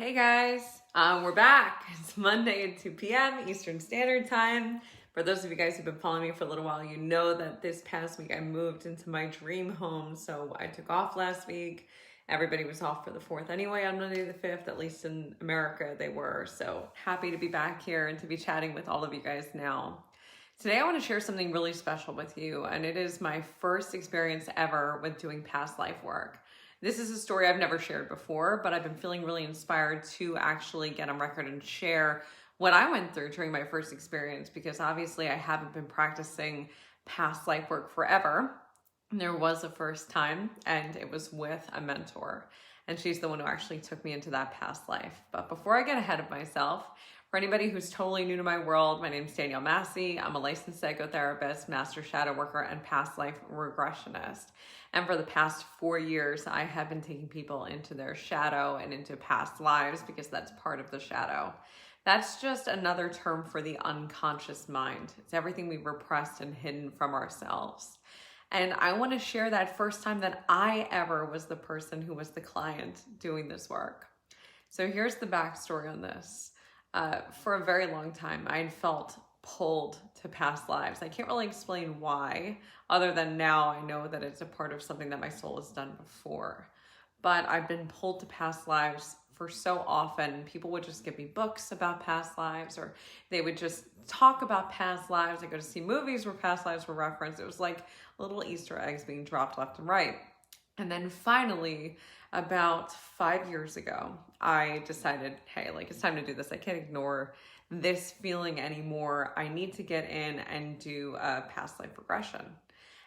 Hey guys, we're back. It's Monday at 2 p.m. Eastern Standard Time. For those of you guys who've been following me for a little while, you know that this past week I moved into my dream home. So I took off last week. Everybody was off for the 4th anyway on Monday the 5th, at least in America they were. So happy to be back here and to be chatting with all of you guys now. Today I want to share something really special with you, and it is my first experience ever with doing past life work. This is a story I've never shared before, but I've been feeling really inspired to actually get on record and share what I went through during my first experience, because obviously I haven't been practicing past life work forever. There was a first time, and it was with a mentor, and she's the one who actually took me into that past life. But before I get ahead of myself, for anybody who's totally new to my world, my name is Danielle Massi. I'm a licensed psychotherapist, master shadow worker, and past life regressionist. And for the past 4 years, I have been taking people into their shadow and into past lives, because that's part of the shadow. That's just another term for the unconscious mind. It's everything we've repressed and hidden from ourselves. And I want to share that first time that I ever was the person who was the client doing this work. So here's the backstory on this. For a very long time, I had felt pulled to past lives. I can't really explain why, other than now I know that it's a part of something that my soul has done before. But I've been pulled to past lives for so often. People would just give me books about past lives, or they would just talk about past lives. I go to see movies where past lives were referenced. It was like little Easter eggs being dropped left and right. And then finally, about 5 years ago, I decided, hey, it's time to do this. I can't ignore this feeling anymore. I need to get in and do a past life regression.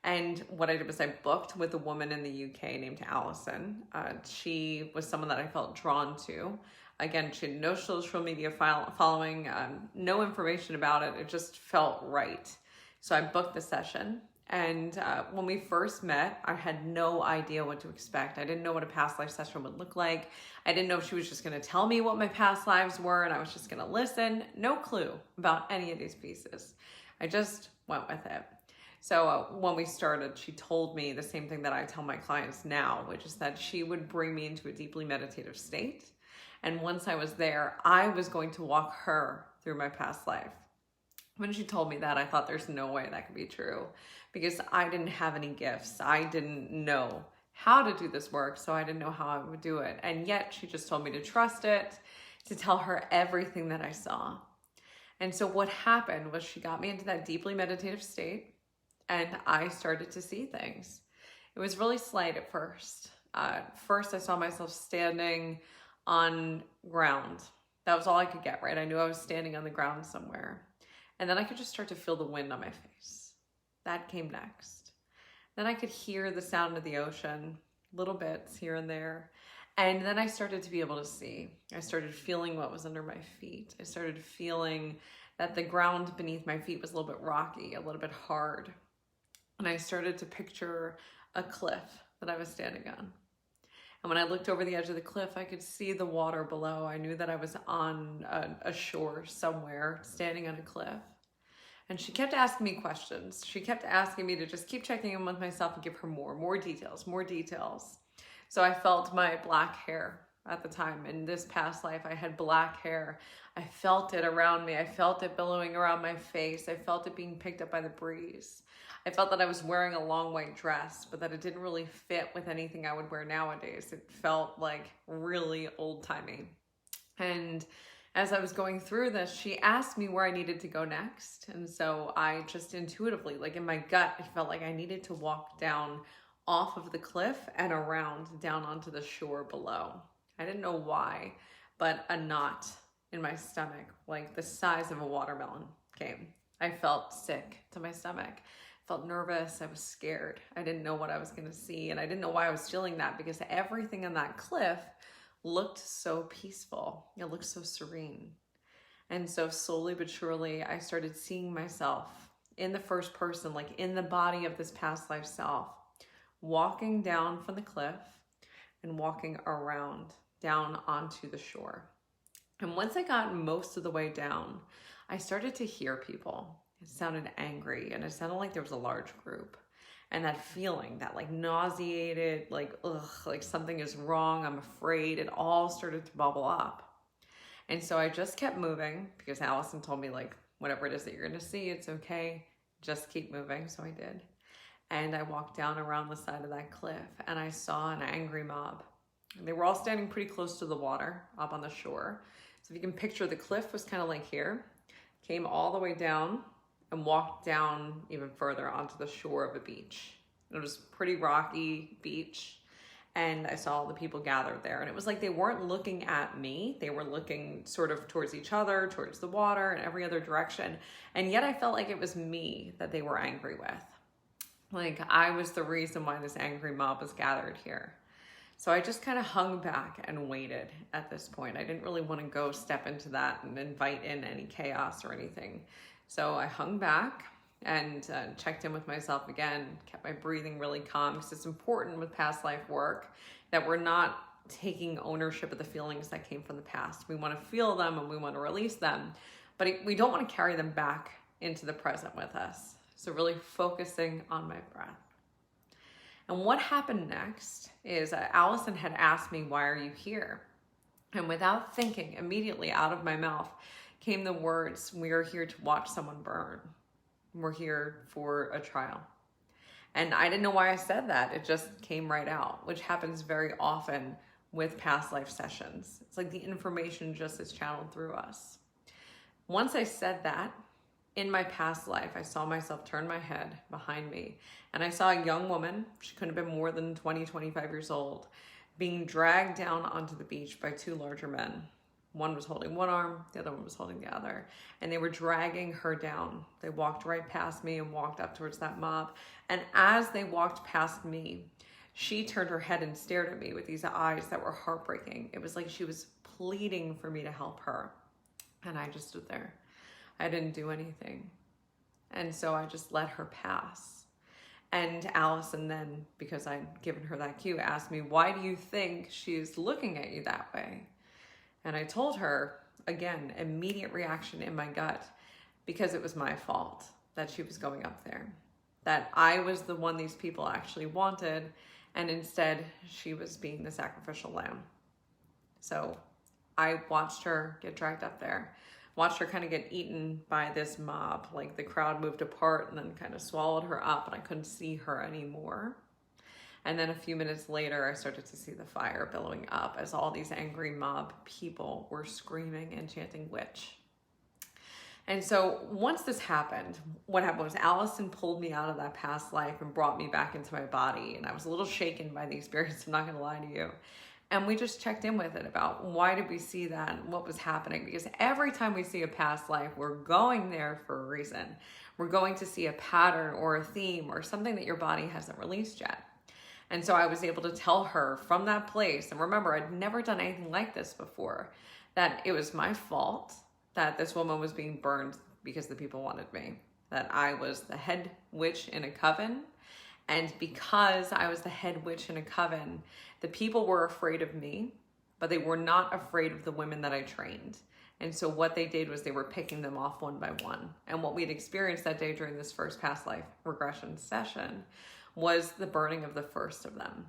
And what I did was I booked with a woman in the UK named Allison. She was someone that I felt drawn to. Again, she had no social media following, no information about it. It just felt right. So I booked the session. And when we first met, I had no idea what to expect. I didn't know what a past life session would look like. I didn't know if she was just going to tell me what my past lives were and I was just going to listen. No clue about any of these pieces. I just went with it. So when we started, she told me the same thing that I tell my clients now, which is that she would bring me into a deeply meditative state. And once I was there, I was going to walk her through my past life. When she told me that, I thought there's no way that could be true, because I didn't have any gifts. I didn't know how to do this work, so I didn't know how I would do it. And yet she just told me to trust it, to tell her everything that I saw. And so what happened was she got me into that deeply meditative state, and I started to see things. It was really slight at first. First, I saw myself standing on ground. That was all I could get, right? I knew I was standing on the ground somewhere. And then I could just start to feel the wind on my face. That came next. Then I could hear the sound of the ocean, little bits here and there. And then I started to be able to see. I started feeling what was under my feet. I started feeling that the ground beneath my feet was a little bit rocky, a little bit hard. And I started to picture a cliff that I was standing on. And when I looked over the edge of the cliff, I could see the water below. I knew that I was on a shore somewhere, standing on a cliff. And she kept asking me questions. She kept asking me to just keep checking in with myself and give her more details. So I felt my black hair at the time. In this past life, I had black hair. I felt it around me. I felt it billowing around my face. I felt it being picked up by the breeze. I felt that I was wearing a long white dress, but that it didn't really fit with anything I would wear nowadays. It felt like really old-timey. And as I was going through this, she asked me where I needed to go next. And so I just intuitively, in my gut, I felt like I needed to walk down off of the cliff and around down onto the shore below. I didn't know why, but a knot in my stomach, like the size of a watermelon, came. I felt sick to my stomach. Felt nervous. I was scared. I didn't know what I was going to see, and I didn't know why I was feeling that, because everything on that cliff looked so peaceful. It looked so serene. And so slowly but surely, I started seeing myself in the first person, in the body of this past life self, walking down from the cliff and walking around down onto the shore. And once I got most of the way down, I started to hear people. It sounded angry, and it sounded like there was a large group. And that feeling, that like nauseated, like, ugh, like something is wrong, I'm afraid, it all started to bubble up. And so I just kept moving because Allison told me, like, whatever it is that you're gonna see, it's okay, just keep moving. So I did. And I walked down around the side of that cliff and I saw an angry mob. They were all standing pretty close to the water up on the shore. So if you can picture, the cliff was kind of like here, came all the way down and walked down even further onto the shore of a beach. It was a pretty rocky beach. And I saw all the people gathered there. And it was like they weren't looking at me. They were looking sort of towards each other, towards the water, and every other direction. And yet I felt like it was me that they were angry with. Like I was the reason why this angry mob was gathered here. So I just kind of hung back and waited at this point. I didn't really want to go step into that and invite in any chaos or anything. So I hung back and checked in with myself again, kept my breathing really calm, because it's important with past life work that we're not taking ownership of the feelings that came from the past. We want to feel them and we want to release them, but we don't want to carry them back into the present with us. So really focusing on my breath. And what happened next is Allison had asked me, why are you here? And without thinking, immediately out of my mouth came the words, we are here to watch someone burn. We're here for a trial. And I didn't know why I said that. It just came right out, which happens very often with past life sessions. It's like the information just is channeled through us. Once I said that, in my past life, I saw myself turn my head behind me and I saw a young woman, she couldn't have been more than 20, 25 years old, being dragged down onto the beach by two larger men. One was holding one arm, the other one was holding the other, and they were dragging her down. They walked right past me and walked up towards that mob. And as they walked past me, she turned her head and stared at me with these eyes that were heartbreaking. It was like she was pleading for me to help her. And I just stood there. I didn't do anything. And so I just let her pass. And Allison then, because I'd given her that cue, asked me, why do you think she's looking at you that way? And I told her, again, immediate reaction in my gut, because it was my fault that she was going up there. That I was the one these people actually wanted, and instead she was being the sacrificial lamb. So I watched her get dragged up there. Watched her kind of get eaten by this mob. Like the crowd moved apart and then kind of swallowed her up and I couldn't see her anymore. And then a few minutes later, I started to see the fire billowing up as all these angry mob people were screaming and chanting witch. And so once this happened, what happened was Allison pulled me out of that past life and brought me back into my body. And I was a little shaken by the experience, I'm not gonna lie to you. And we just checked in with it about why did we see that and what was happening? Because every time we see a past life, we're going there for a reason. We're going to see a pattern or a theme or something that your body hasn't released yet. And so I was able to tell her from that place, and remember, I'd never done anything like this before, that it was my fault that this woman was being burned because the people wanted me, that I was the head witch in a coven. And because I was the head witch in a coven, the people were afraid of me, but they were not afraid of the women that I trained. And so what they did was they were picking them off one by one. And what we'd experienced that day during this first past life regression session was the burning of the first of them.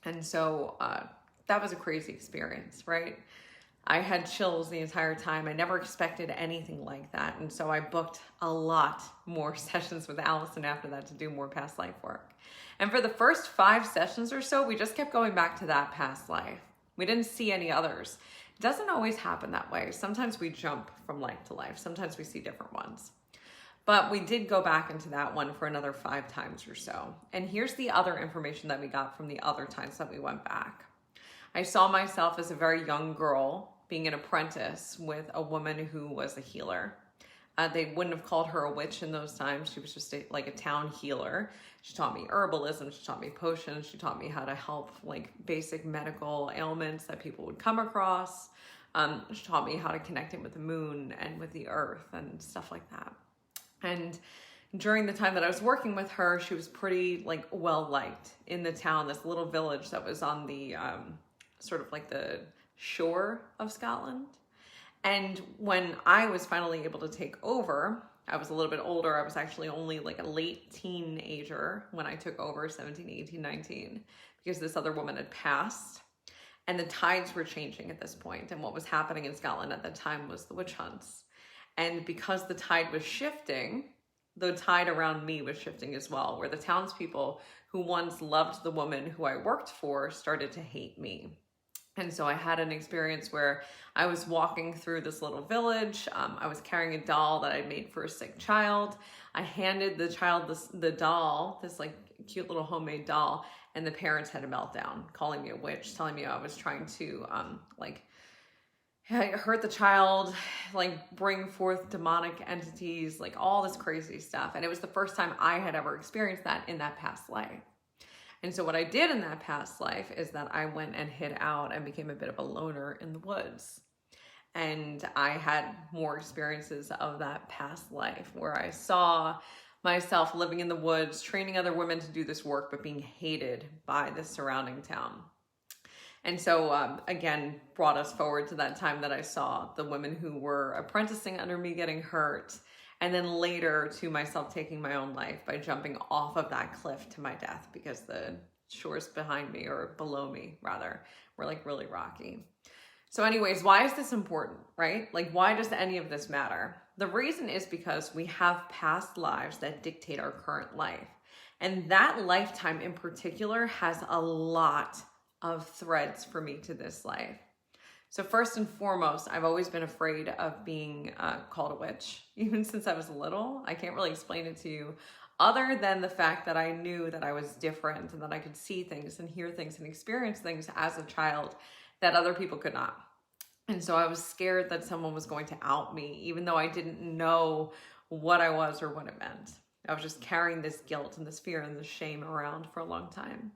And so that was a crazy experience, right? I had chills the entire time. I never expected anything like that. And so I booked a lot more sessions with Allison after that to do more past life work. And for the first 5 sessions or so, we just kept going back to that past life. We didn't see any others. It doesn't always happen that way. Sometimes we jump from life to life. Sometimes we see different ones. But we did go back into that one for another 5 times or so. And here's the other information that we got from the other times that we went back. I saw myself as a very young girl being an apprentice with a woman who was a healer. They wouldn't have called her a witch in those times. She was just like a town healer. She taught me herbalism. She taught me potions. She taught me how to help like basic medical ailments that people would come across. She taught me how to connect in with the moon and with the earth and stuff like that. And during the time that I was working with her, she was pretty like well-liked in the town, this little village that was on the sort of like the shore of Scotland. And when I was finally able to take over, I was a little bit older. I was actually only like a late teenager when I took over, 17, 18, 19, because this other woman had passed. And the tides were changing at this point. And what was happening in Scotland at the time was the witch hunts. And because the tide was shifting, the tide around me was shifting as well, where the townspeople who once loved the woman who I worked for started to hate me. And so I had an experience where I was walking through this little village. I was carrying a doll that I'd made for a sick child. I handed the child the doll, this like cute little homemade doll, and the parents had a meltdown, calling me a witch, telling me I was trying to hurt the child, like bring forth demonic entities, like all this crazy stuff. And it was the first time I had ever experienced that in that past life. And so what I did in that past life is that I went and hid out and became a bit of a loner in the woods. And I had more experiences of that past life where I saw myself living in the woods, training other women to do this work, but being hated by the surrounding town. And so, again, brought us forward to that time that I saw the women who were apprenticing under me getting hurt, and then later to myself taking my own life by jumping off of that cliff to my death because the shores behind me, or below me rather, were like really rocky. So anyways, why is this important, right? Like, why does any of this matter? The reason is because we have past lives that dictate our current life. And that lifetime in particular has a lot of threads for me to this life. So first and foremost, I've always been afraid of being called a witch, even since I was little. I can't really explain it to you other than the fact that I knew that I was different and that I could see things and hear things and experience things as a child that other people could not. And so I was scared that someone was going to out me, even though I didn't know what I was or what it meant. I was just carrying this guilt and this fear and this shame around for a long time.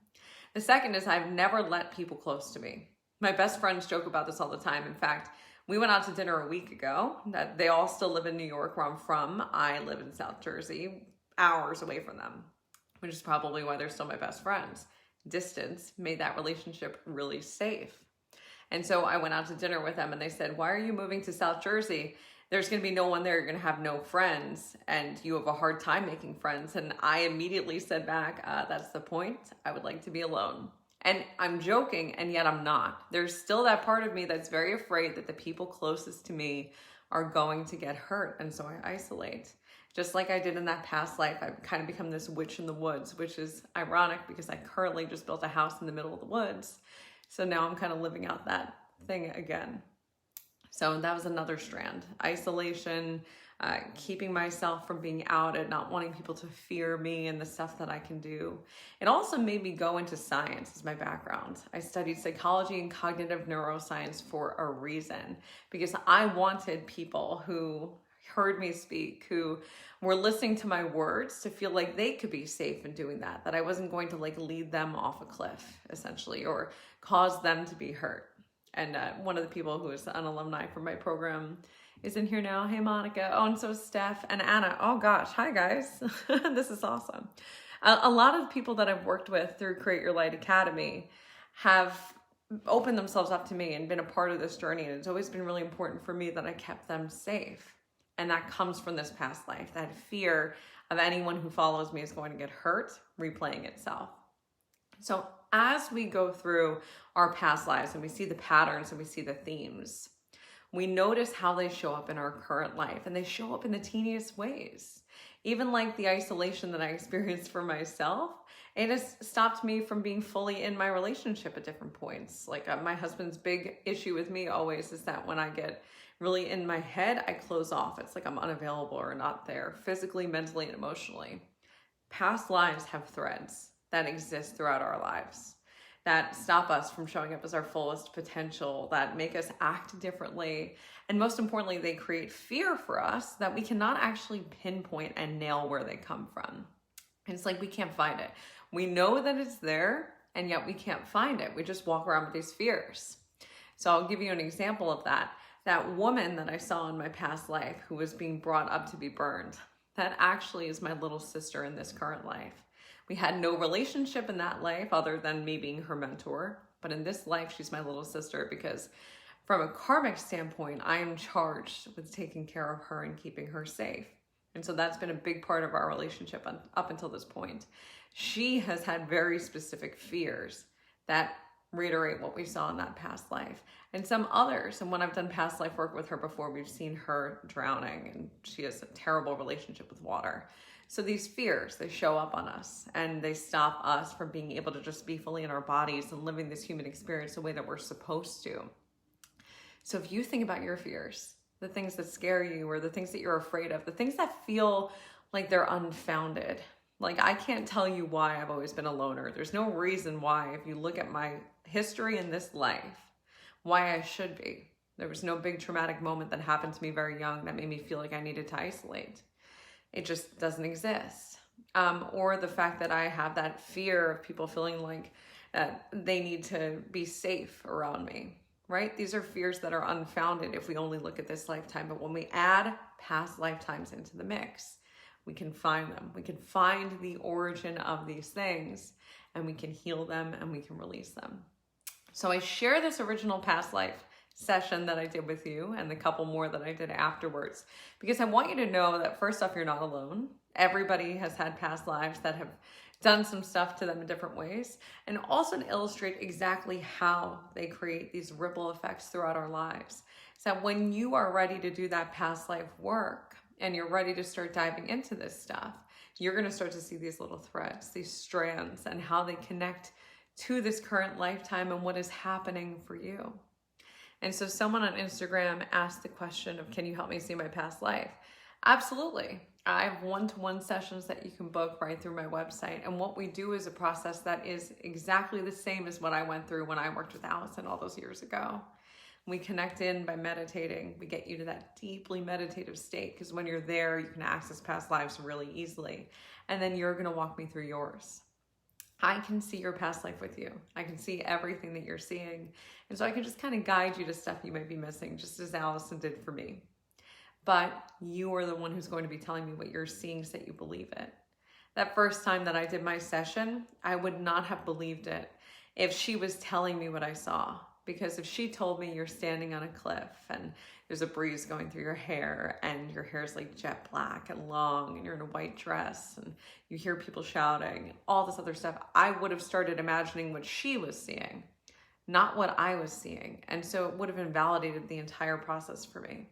The second is I've never let people close to me. My best friends joke about this all the time. In fact, we went out to dinner a week ago. That they all still live in New York, where I'm from. I live in South Jersey, hours away from them, which is probably why they're still my best friends. Distance made that relationship really safe. And so I went out to dinner with them and they said, "Why are you moving to South Jersey? There's going to be no one there. You're going to have no friends and you have a hard time making friends." And I immediately said back, "That's the point. I would like to be alone." And I'm joking, and yet I'm not. There's still that part of me that's very afraid that the people closest to me are going to get hurt. And so I isolate. Just like I did in that past life, I've kind of become this witch in the woods, which is ironic because I currently just built a house in the middle of the woods. So now I'm kind of living out that thing again. So that was another strand. Isolation, keeping myself from being outed, not wanting people to fear me and the stuff that I can do. It also made me go into science as my background. I studied psychology and cognitive neuroscience for a reason, because I wanted people who heard me speak, who were listening to my words, to feel like they could be safe in doing that, that I wasn't going to like lead them off a cliff essentially, or cause them to be hurt. And one of the people who is an alumni from my program is in here now. Hey, Monica. Oh, and so is Steph and Anna. Oh gosh. Hi guys. This is awesome. A lot of people that I've worked with through Create Your Light Academy have opened themselves up to me and been a part of this journey. And it's always been really important for me that I kept them safe. And that comes from this past life, that fear of anyone who follows me is going to get hurt, replaying itself. So as we go through our past lives and we see the patterns and we see the themes, we notice how they show up in our current life, and they show up in the teeniest ways. Even like the isolation that I experienced for myself, it has stopped me from being fully in my relationship at different points. Like my husband's big issue with me always is that when I get really in my head, I close off. It's like I'm unavailable or not there physically, mentally, and emotionally. Past lives have threads that exist throughout our lives that stop us from showing up as our fullest potential, that make us act differently. And most importantly, they create fear for us that we cannot actually pinpoint and nail where they come from. And it's like we can't find it. We know that it's there, and yet we can't find it. We just walk around with these fears. So I'll give you an example of that. That woman that I saw in my past life who was being brought up to be burned, that actually is my little sister in this current life. We had no relationship in that life other than me being her mentor. But in this life, she's my little sister because from a karmic standpoint, I am charged with taking care of her and keeping her safe. And so that's been a big part of our relationship up until this point. She has had very specific fears that reiterate what we saw in that past life. And some others, and when I've done past life work with her before, we've seen her drowning, and she has a terrible relationship with water. So these fears, they show up on us and they stop us from being able to just be fully in our bodies and living this human experience the way that we're supposed to. So if you think about your fears, the things that scare you or the things that you're afraid of, the things that feel like they're unfounded. Like, I can't tell you why I've always been a loner. There's no reason why, if you look at my history in this life, why I should be. There was no big traumatic moment that happened to me very young that made me feel like I needed to isolate. It just doesn't exist. Or the fact that I have that fear of people feeling like they need to be safe around me, right? These are fears that are unfounded if we only look at this lifetime. But when we add past lifetimes into the mix, we can find them. We can find the origin of these things, and we can heal them and we can release them. So I share this original past life session that I did with you and the couple more that I did afterwards, because I want you to know that first off, you're not alone. Everybody has had past lives that have done some stuff to them in different ways, and also to illustrate exactly how they create these ripple effects throughout our lives. So when you are ready to do that past life work and you're ready to start diving into this stuff, you're going to start to see these little threads, these strands, and how they connect to this current lifetime and what is happening for you. And so someone on Instagram asked the question of, can you help me see my past life? Absolutely. I have one-to-one sessions that you can book right through my website. And what we do is a process that is exactly the same as what I went through when I worked with Allison all those years ago. We connect in by meditating. We get you to that deeply meditative state, because when you're there, you can access past lives really easily. And then you're going to walk me through yours. I can see your past life with you. I can see everything that you're seeing. And so I can just kind of guide you to stuff you might be missing, just as Allison did for me. But you are the one who's going to be telling me what you're seeing so that you believe it. That first time that I did my session, I would not have believed it if she was telling me what I saw. Because if she told me you're standing on a cliff and there's a breeze going through your hair and your hair's like jet black and long and you're in a white dress and you hear people shouting, all this other stuff, I would have started imagining what she was seeing, not what I was seeing. And so it would have invalidated the entire process for me.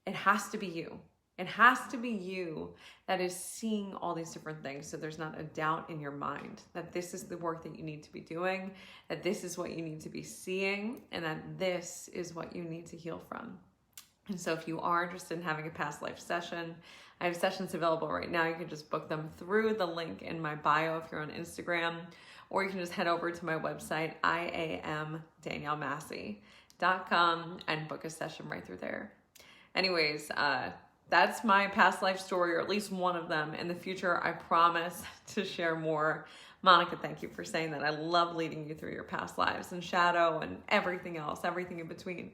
It has to be you. It has to be you that is seeing all these different things, so there's not a doubt in your mind that this is the work that you need to be doing, that this is what you need to be seeing, and that this is what you need to heal from. And so if you are interested in having a past life session, I have sessions available right now. You can just book them through the link in my bio if you're on Instagram, or you can just head over to my website, iamdaniellemassi.com, and book a session right through there. Anyways, that's my past life story, or at least one of them. In the future, I promise to share more. Monica, thank you for saying that. I love leading you through your past lives and shadow and everything else, everything in between.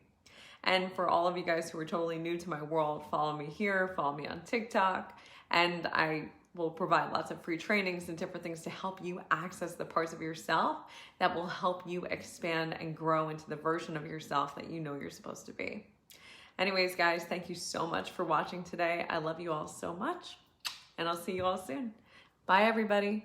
And for all of you guys who are totally new to my world, follow me here, follow me on TikTok, and I will provide lots of free trainings and different things to help you access the parts of yourself that will help you expand and grow into the version of yourself that you know you're supposed to be. Anyways, guys, thank you so much for watching today. I love you all so much, and I'll see you all soon. Bye, everybody.